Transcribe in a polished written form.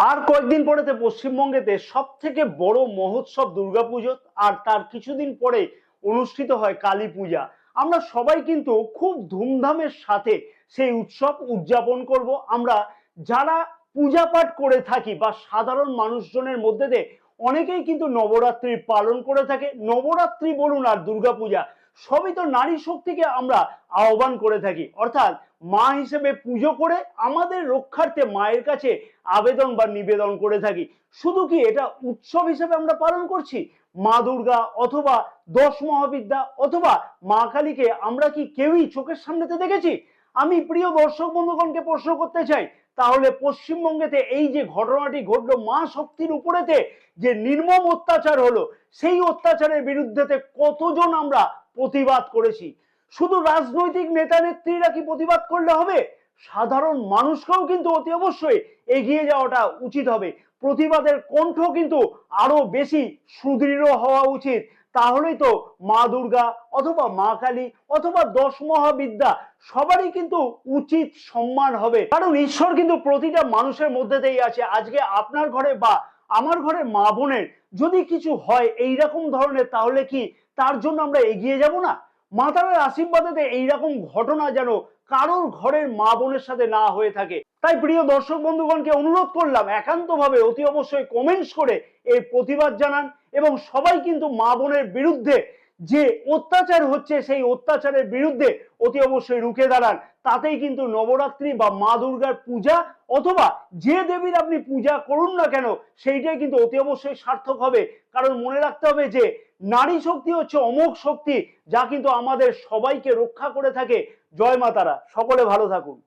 আর কয়েকদিন পরেতে পশ্চিমবঙ্গেতে সব থেকে বড় মহোৎসব দুর্গাপুজো, আর তার কিছুদিন পরে অনুষ্ঠিত হয় কালী পূজা। আমরা সবাই কিন্তু খুব ধুমধামের সাথে সেই উৎসব উদযাপন করব। আমরা যারা পূজা পাঠ করে থাকি বা সাধারণ মানুষজনের মধ্যে দিয়ে অনেকেই কিন্তু নবরাত্রি পালন করে থাকে। নবরাত্রি বলুন আর দুর্গাপূজা, সবই তো নারী শক্তিকে আমরা আহ্বান করে থাকি, অর্থাৎ মা হিসেবে পুজো করে আমাদের রক্ষার্থে মায়ের কাছে আবেদন বা নিবেদন করে থাকি। শুধু কি এটা উৎসব হিসেবে আমরা পালন করছি? মা দুর্গা অথবা 10 মহাবিদ্যা অথবা মা কালীকে আমরা কি কেউই চোখের সামনেতে দেখেছি? আমি প্রিয় দর্শক বন্ধুগণকে প্রশ্ন করতে চাই, তাহলে পশ্চিমবঙ্গেতে এই যে ঘটনাটি ঘটলো, মা শক্তির উপরেতে যে নির্মম অত্যাচার হলো, সেই অত্যাচারের বিরুদ্ধেতে কতজন আমরা প্রতিবাদ করেছি? শুধু রাজনৈতিক নেতা নেত্রীরা কি প্রতিবাদ করলে হবে? সাধারণ মানুষকেও কিন্তু অতি অবশ্যই এগিয়ে যাওয়াটা উচিত হবে। প্রতিবাদের কণ্ঠ কিন্তু আরো বেশি সুদৃঢ় হওয়া উচিত। তাহলেই তো মা দুর্গা অথবা মা কালী অথবা 10 মহাবিদ্যা সবারই কিন্তু উচিত সম্মান হবে। কারণ ঈশ্বর কিন্তু প্রতিটা মানুষের মধ্যে দিয়েই আছে। আজকে আপনার ঘরে বা আমার ঘরে মা বোনের যদি কিছু হয় এইরকম ধরনের, তাহলে কি তার জন্য আমরা এগিয়ে যাব না? মাতার আশীর্বাদেতে এইরকম ঘটনা যেন কারোর ঘরের মা বোনের সাথে না হয়ে থাকে। তাই প্রিয় দর্শক বন্ধুগণকে অনুরোধ করলাম, একান্তভাবে অতি অবশ্যই কমেন্টস করে এই প্রতিবাদ জানান এবং সবাই কিন্তু মা বোনের বিরুদ্ধে যে অত্যাচার হচ্ছে সেই অত্যাচারের বিরুদ্ধে অতি অবশ্যই রুখে দাঁড়ান। তাতেই কিন্তু নবরাত্রি বা মা দুর্গার পূজা অথবা যে দেবীর আপনি পূজা করুন না কেন, সেইটাই কিন্তু অতি অবশ্যই সার্থক হবে। কারণ মনে রাখতে হবে যে নারী শক্তি হচ্ছে অমোঘ শক্তি, যা কিন্তু আমাদের সবাইকে রক্ষা করে থাকে। জয় মা তারা। সকলে ভালো থাকুন।